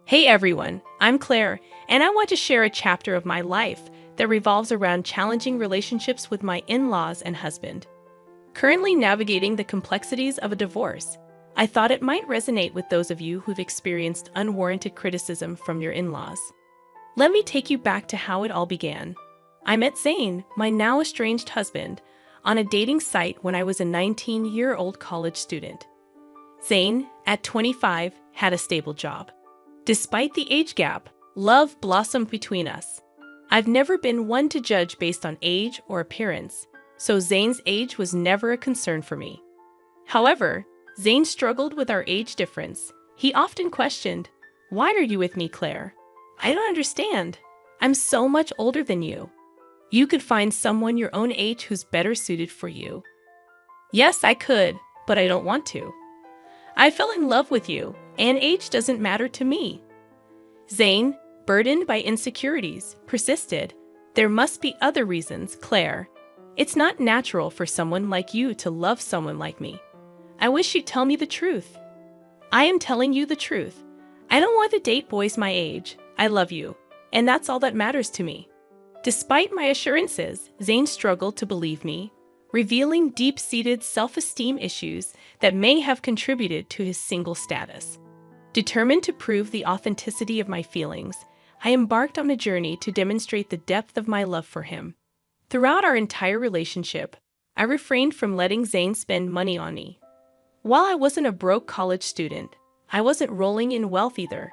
Hey everyone, I'm Claire, and I want to share a chapter of my life that revolves around challenging relationships with my in-laws and husband. Currently navigating the complexities of a divorce, I thought it might resonate with those of you who've experienced unwarranted criticism from your in-laws. Let me take you back to how it all began. I met Zane, my now estranged husband, on a dating site when I was a 19-year-old college student. Zane, at 25, had a stable job. Despite the age gap, love blossomed between us. I've never been one to judge based on age or appearance, so Zane's age was never a concern for me. However, Zane struggled with our age difference. He often questioned, "Why are you with me, Claire? I don't understand. I'm so much older than you. You could find someone your own age who's better suited for you." Yes, I could, but I don't want to. I fell in love with you, and age doesn't matter to me. Zane, burdened by insecurities, persisted. "There must be other reasons, Claire. It's not natural for someone like you to love someone like me. I wish you'd tell me the truth." I am telling you the truth. I don't want to date boys my age. I love you, and that's all that matters to me. Despite my assurances, Zane struggled to believe me, revealing deep-seated self-esteem issues that may have contributed to his single status. Determined to prove the authenticity of my feelings, I embarked on a journey to demonstrate the depth of my love for him. Throughout our entire relationship, I refrained from letting Zane spend money on me. While I wasn't a broke college student, I wasn't rolling in wealth either.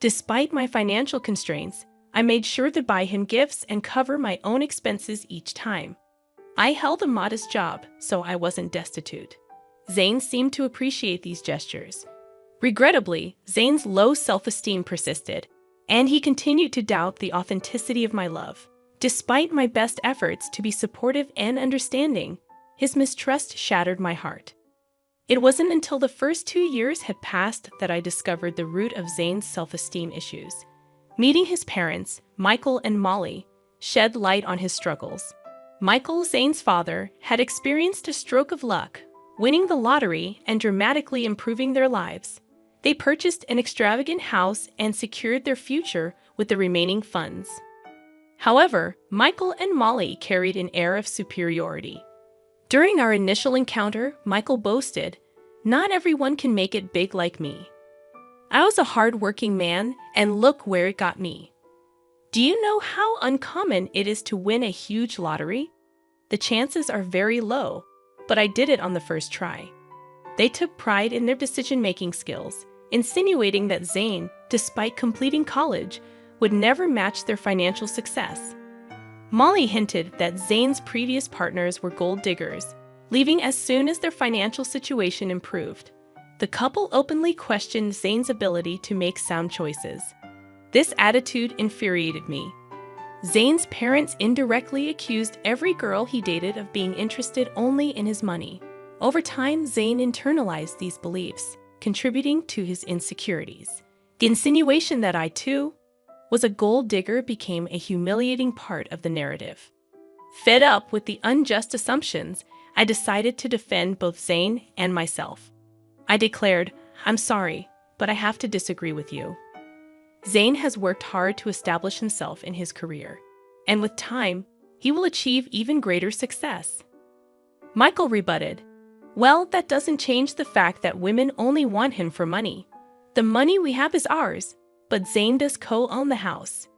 Despite my financial constraints, I made sure to buy him gifts and cover my own expenses each time. I held a modest job, so I wasn't destitute. Zane seemed to appreciate these gestures. Regrettably, Zane's low self-esteem persisted, and he continued to doubt the authenticity of my love. Despite my best efforts to be supportive and understanding, his mistrust shattered my heart. It wasn't until the first 2 years had passed that I discovered the root of Zane's self-esteem issues. Meeting his parents, Michael and Molly, shed light on his struggles. Michael, Zane's father, had experienced a stroke of luck, winning the lottery and dramatically improving their lives. They purchased an extravagant house and secured their future with the remaining funds. However, Michael and Molly carried an air of superiority. During our initial encounter, Michael boasted, "Not everyone can make it big like me. I was a hard-working man, and look where it got me. Do you know how uncommon it is to win a huge lottery? The chances are very low, but I did it on the first try." They took pride in their decision-making skills, insinuating that Zane, despite completing college, would never match their financial success. Molly hinted that Zane's previous partners were gold diggers, leaving as soon as their financial situation improved. The couple openly questioned Zane's ability to make sound choices. This attitude infuriated me. Zane's parents indirectly accused every girl he dated of being interested only in his money. Over time, Zane internalized these beliefs, contributing to his insecurities. The insinuation that I, too, was a gold digger became a humiliating part of the narrative. Fed up with the unjust assumptions, I decided to defend both Zane and myself. I declared, "I'm sorry, but I have to disagree with you. Zane has worked hard to establish himself in his career, and with time, he will achieve even greater success." Michael rebutted, "Well, that doesn't change the fact that women only want him for money. The money we have is ours, but Zane does co-own the house.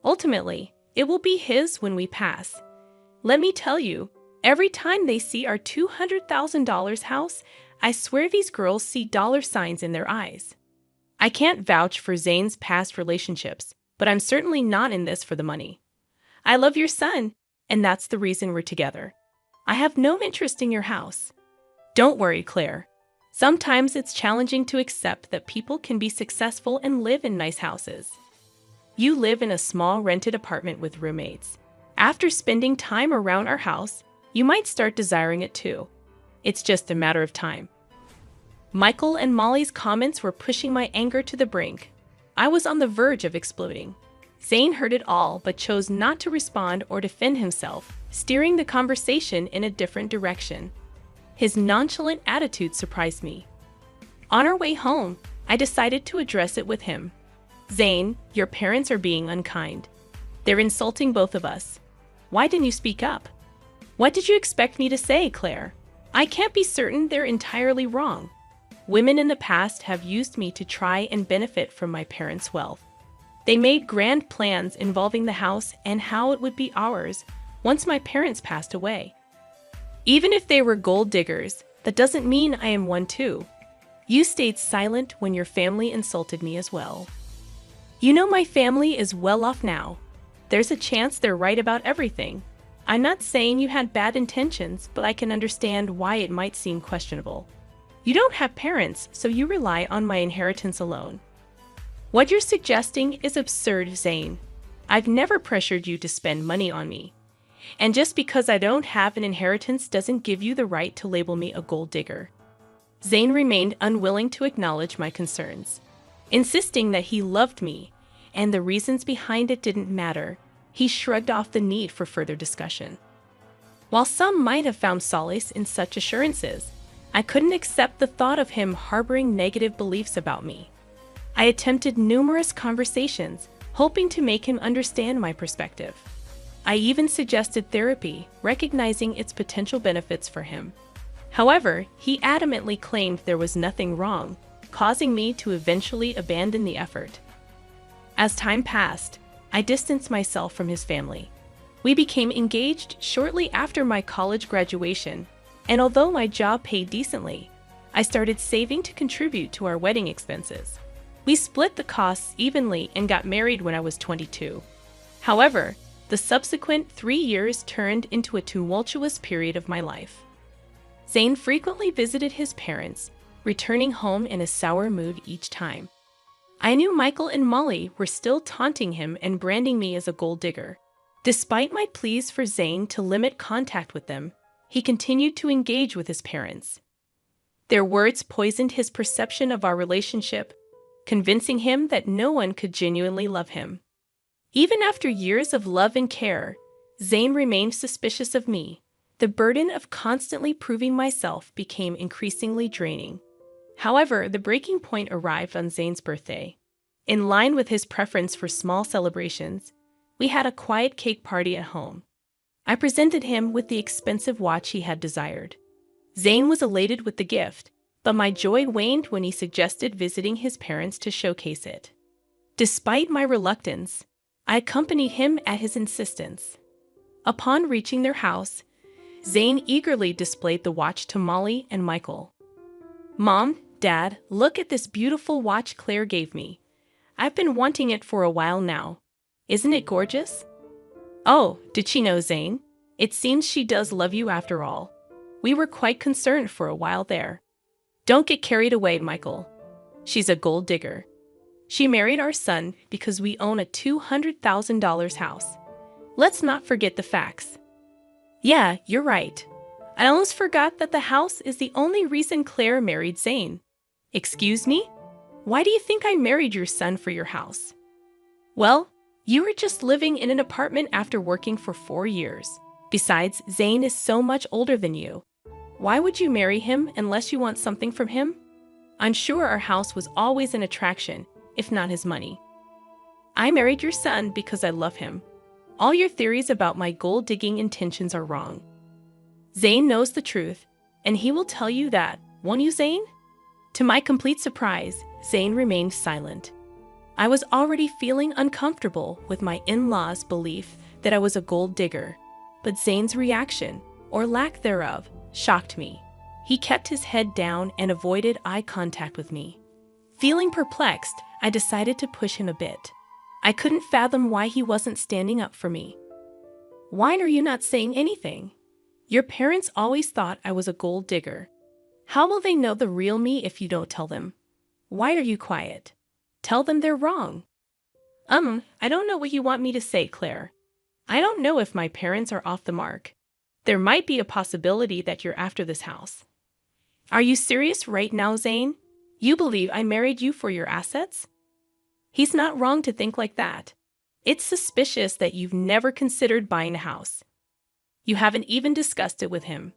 Ultimately, it will be his when we pass. Let me tell you, every time they see our $200,000 house, I swear these girls see dollar signs in their eyes." I can't vouch for Zane's past relationships, but I'm certainly not in this for the money. I love your son, and that's the reason we're together. I have no interest in your house. Don't worry, Claire. Sometimes it's challenging to accept that people can be successful and live in nice houses. You live in a small rented apartment with roommates. After spending time around our house, you might start desiring it too. It's just a matter of time. Michael and Molly's comments were pushing my anger to the brink. I was on the verge of exploding. Zane heard it all but chose not to respond or defend himself, steering the conversation in a different direction. His nonchalant attitude surprised me. On our way home, I decided to address it with him. Zane, your parents are being unkind. They're insulting both of us. Why didn't you speak up? What did you expect me to say, Claire? I can't be certain they're entirely wrong. Women in the past have used me to try and benefit from my parents' wealth. They made grand plans involving the house and how it would be ours once my parents passed away. Even if they were gold diggers, that doesn't mean I am one too. You stayed silent when your family insulted me as well. You know my family is well off now. There's a chance they're right about everything. I'm not saying you had bad intentions, but I can understand why it might seem questionable. You don't have parents, so you rely on my inheritance alone. What you're suggesting is absurd, Zane. I've never pressured you to spend money on me. And just because I don't have an inheritance doesn't give you the right to label me a gold digger. Zane remained unwilling to acknowledge my concerns, insisting that he loved me, and the reasons behind it didn't matter. He shrugged off the need for further discussion. While some might have found solace in such assurances, I couldn't accept the thought of him harboring negative beliefs about me. I attempted numerous conversations, hoping to make him understand my perspective. I even suggested therapy, recognizing its potential benefits for him. However, he adamantly claimed there was nothing wrong, causing me to eventually abandon the effort. As time passed, I distanced myself from his family. We became engaged shortly after my college graduation, and although my job paid decently, I started saving to contribute to our wedding expenses. We split the costs evenly and got married when I was 22. However, the subsequent 3 years turned into a tumultuous period of my life. Zane frequently visited his parents, returning home in a sour mood each time. I knew Michael and Molly were still taunting him and branding me as a gold digger. Despite my pleas for Zane to limit contact with them, he continued to engage with his parents. Their words poisoned his perception of our relationship, convincing him that no one could genuinely love him. Even after years of love and care, Zane remained suspicious of me. The burden of constantly proving myself became increasingly draining. However, the breaking point arrived on Zane's birthday. In line with his preference for small celebrations, we had a quiet cake party at home. I presented him with the expensive watch he had desired. Zane was elated with the gift, but my joy waned when he suggested visiting his parents to showcase it. Despite my reluctance, I accompanied him at his insistence. Upon reaching their house, Zane eagerly displayed the watch to Molly and Michael. "Mom, Dad, look at this beautiful watch Claire gave me. I've been wanting it for a while now. Isn't it gorgeous?" "Oh, did she know, Zane? It seems she does love you after all. We were quite concerned for a while there." "Don't get carried away, Michael. She's a gold digger. She married our son because we own a $200,000 house. Let's not forget the facts." "Yeah, you're right. I almost forgot that the house is the only reason Claire married Zane." "Excuse me? Why do you think I married your son for your house?" "Well, you were just living in an apartment after working for 4 years. Besides, Zane is so much older than you. Why would you marry him unless you want something from him? I'm sure our house was always an attraction, if not his money. I married your son because I love him. All your theories about my gold-digging intentions are wrong. Zane knows the truth, and he will tell you that, won't you, Zane?" To my complete surprise, Zane remained silent. I was already feeling uncomfortable with my in-laws' belief that I was a gold digger, but Zane's reaction, or lack thereof, shocked me. He kept his head down and avoided eye contact with me. Feeling perplexed, I decided to push him a bit. I couldn't fathom why he wasn't standing up for me. "Why are you not saying anything? Your parents always thought I was a gold digger. How will they know the real me if you don't tell them? Why are you quiet? Tell them they're wrong." I don't know what you want me to say, Claire. I don't know if my parents are off the mark. There might be a possibility that you're after this house." "Are you serious right now, Zane? You believe I married you for your assets?" "He's not wrong to think like that. It's suspicious that you've never considered buying a house. You haven't even discussed it with him.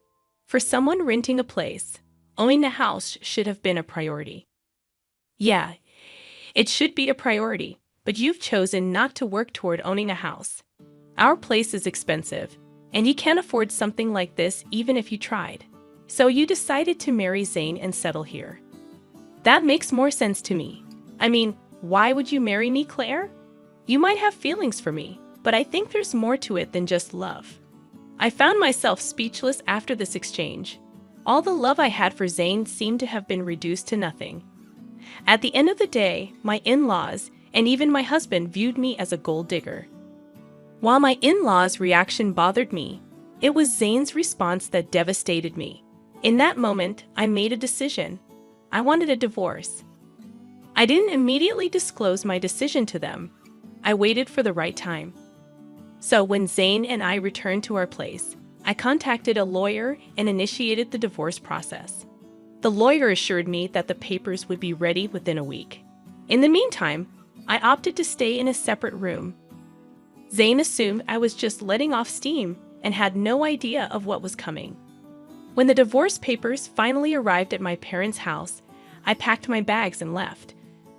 For someone renting a place, owning a house should have been a priority." "Yeah, It should be a priority, but you've chosen not to work toward owning a house. Our place is expensive, and you can't afford something like this even if you tried. So you decided to marry Zane and settle here. That makes more sense to me. I mean, why would you marry me, Claire? You might have feelings for me, but I think there's more to it than just love. I found myself speechless after this exchange. All the love I had for Zane seemed to have been reduced to nothing. At the end of the day, my in-laws and even my husband viewed me as a gold digger. While my in-laws' reaction bothered me, it was Zane's response that devastated me. In that moment, I made a decision. I wanted a divorce. I didn't immediately disclose my decision to them. I waited for the right time. So when Zane and I returned to our place, I contacted a lawyer and initiated the divorce process. The lawyer assured me that the papers would be ready within a week. In the meantime, I opted to stay in a separate room. Zane assumed I was just letting off steam and had no idea of what was coming. When the divorce papers finally arrived at my parents' house, I packed my bags and left.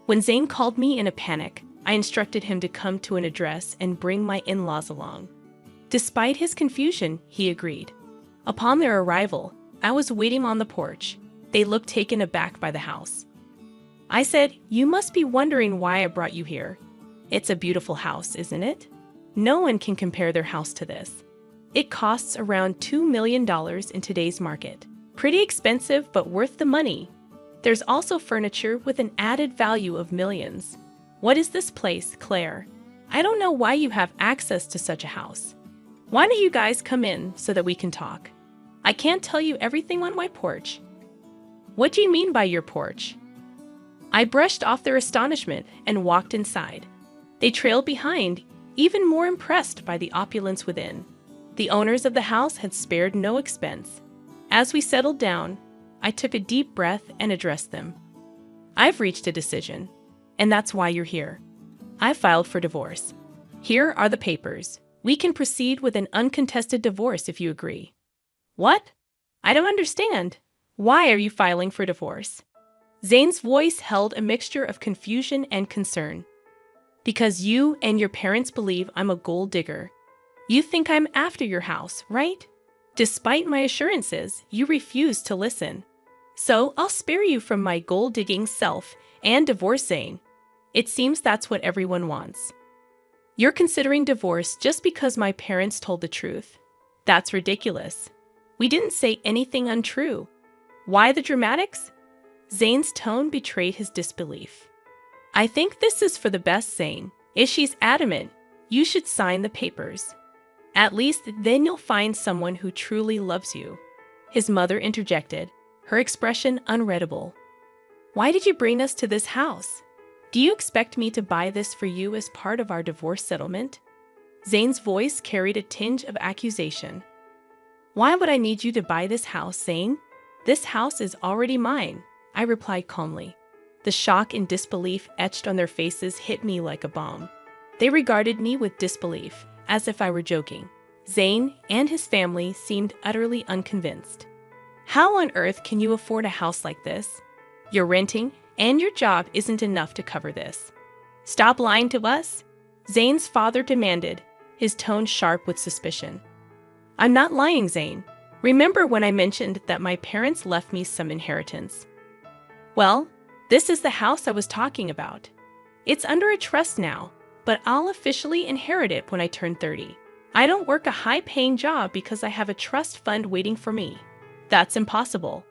When Zane called me in a panic, I instructed him to come to an address and bring my in-laws along. Despite his confusion, he agreed. Upon their arrival, I was waiting on the porch. They looked taken aback by the house. I said, "You must be wondering why I brought you here. It's a beautiful house, isn't it? No one can compare their house to this. It costs around $2 million in today's market. Pretty expensive, but worth the money. There's also furniture with an added value of millions. What is this place, Claire? I don't know why you have access to such a house. Why don't you guys come in so that we can talk? I can't tell you everything on my porch." "What do you mean by your porch?" I brushed off their astonishment and walked inside. They trailed behind, even more impressed by the opulence within. The owners of the house had spared no expense. As we settled down, I took a deep breath and addressed them. "I've reached a decision, and that's why you're here. I filed for divorce. Here are the papers. We can proceed with an uncontested divorce if you agree." "What? I don't understand. Why are you filing for divorce?" Zane's voice held a mixture of confusion and concern. "Because you and your parents believe I'm a gold digger. You think I'm after your house, right? Despite my assurances, you refuse to listen. So I'll spare you from my gold-digging self and divorce Zane. It seems that's what everyone wants. You're considering divorce just because my parents told the truth. That's ridiculous. We didn't say anything untrue. Why the dramatics?" Zane's tone betrayed his disbelief. "I think this is for the best, Zane. If she's adamant, you should sign the papers. At least then you'll find someone who truly loves you." His mother interjected, her expression unreadable. "Why did you bring us to this house? Do you expect me to buy this for you as part of our divorce settlement?" Zane's voice carried a tinge of accusation. "Why would I need you to buy this house, Zane? This house is already mine," I replied calmly. The shock and disbelief etched on their faces hit me like a bomb. They regarded me with disbelief, as if I were joking. Zane and his family seemed utterly unconvinced. "How on earth can you afford a house like this? You're renting, and your job isn't enough to cover this. Stop lying to us," Zane's father demanded, his tone sharp with suspicion. "I'm not lying, Zane. Remember when I mentioned that my parents left me some inheritance? Well, this is the house I was talking about. It's under a trust now, but I'll officially inherit it when I turn 30. I don't work a high-paying job because I have a trust fund waiting for me. That's impossible.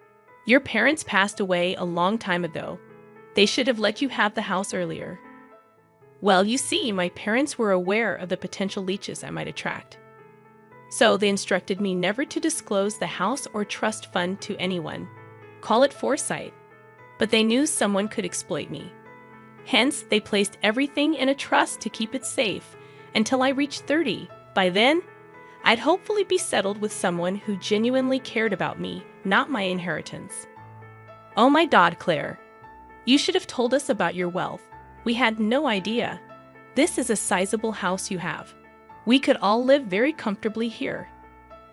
Your parents passed away a long time ago. They should have let you have the house earlier." "Well, you see, my parents were aware of the potential leeches I might attract. So they instructed me never to disclose the house or trust fund to anyone. Call it foresight. But they knew someone could exploit me. Hence, they placed everything in a trust to keep it safe until I reached 30. By then, I'd hopefully be settled with someone who genuinely cared about me, not my inheritance." "Oh my God, Claire. You should have told us about your wealth. We had no idea. This is a sizable house you have. We could all live very comfortably here."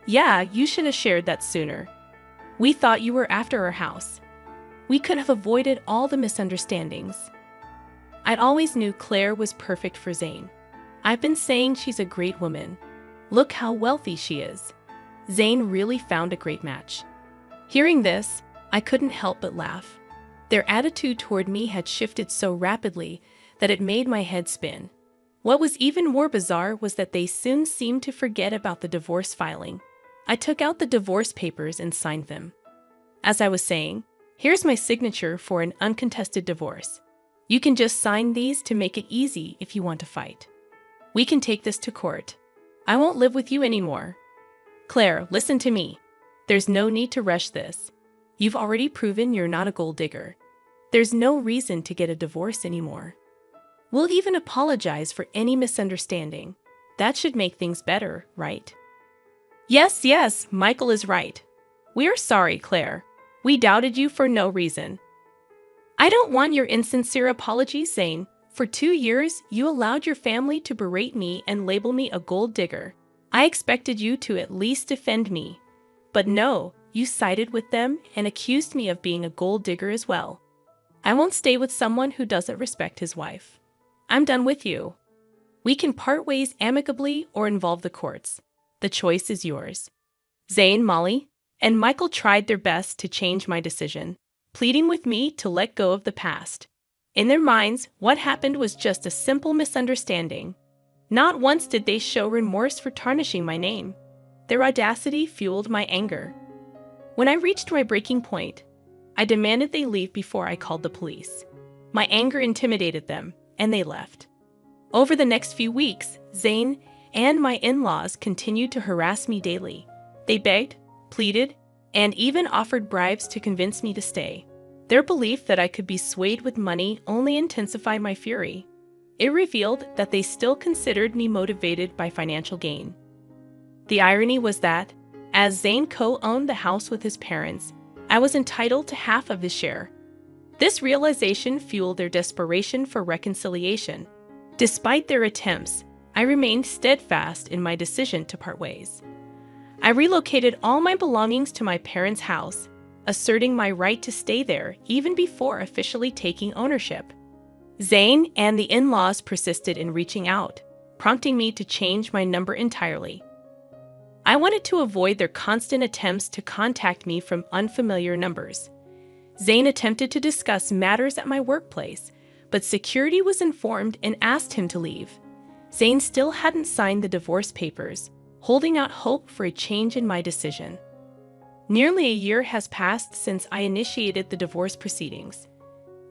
"Yeah, you should have shared that sooner. We thought you were after our house. We could have avoided all the misunderstandings." I'd always knew Claire was perfect for Zane. I've been saying she's a great woman. Look how wealthy she is. Zane really found a great match. Hearing this, I couldn't help but laugh. Their attitude toward me had shifted so rapidly that it made my head spin. What was even more bizarre was that they soon seemed to forget about the divorce filing. I took out the divorce papers and signed them. As I was saying, here's my signature for an uncontested divorce. You can just sign these to make it easy if you want to fight. We can take this to court. I won't live with you anymore. Claire, listen to me. There's no need to rush this. You've already proven you're not a gold digger. There's no reason to get a divorce anymore. We'll even apologize for any misunderstanding. That should make things better, right? Yes, Michael is right. We are sorry, Claire. We doubted you for no reason. I don't want your insincere apologies, Zane. For 2 years, you allowed your family to berate me and label me a gold digger. I expected you to at least defend me. But no, you sided with them and accused me of being a gold digger as well. I won't stay with someone who doesn't respect his wife. I'm done with you. We can part ways amicably or involve the courts. The choice is yours. Zane, Molly, and Michael tried their best to change my decision, pleading with me to let go of the past. In their minds, what happened was just a simple misunderstanding. Not once did they show remorse for tarnishing my name. Their audacity fueled my anger. When I reached my breaking point, I demanded they leave before I called the police. My anger intimidated them, and they left. Over the next few weeks, Zane and my in-laws continued to harass me daily. They begged, pleaded, and even offered bribes to convince me to stay. Their belief that I could be swayed with money only intensified my fury. It revealed that they still considered me motivated by financial gain. The irony was that, as Zane co-owned the house with his parents, I was entitled to half of his share. This realization fueled their desperation for reconciliation. Despite their attempts, I remained steadfast in my decision to part ways. I relocated all my belongings to my parents' house, asserting my right to stay there even before officially taking ownership. Zane and the in-laws persisted in reaching out, prompting me to change my number entirely. I wanted to avoid their constant attempts to contact me from unfamiliar numbers. Zane attempted to discuss matters at my workplace, but security was informed and asked him to leave. Zane still hadn't signed the divorce papers, holding out hope for a change in my decision. Nearly a year has passed since I initiated the divorce proceedings.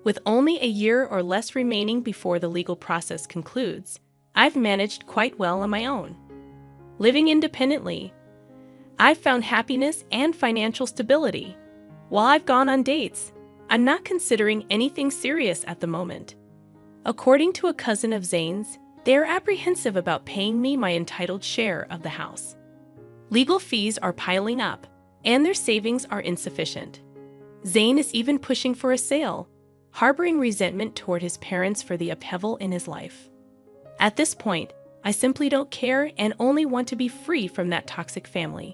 With only a year or less remaining before the legal process concludes, I've managed quite well on my own. Living independently, I've found happiness and financial stability. While I've gone on dates, I'm not considering anything serious at the moment. According to a cousin of Zane's, they are apprehensive about paying me my entitled share of the house. Legal fees are piling up, and their savings are insufficient. Zane is even pushing for a sale, harboring resentment toward his parents for the upheaval in his life. At this point, I simply don't care and only want to be free from that toxic family.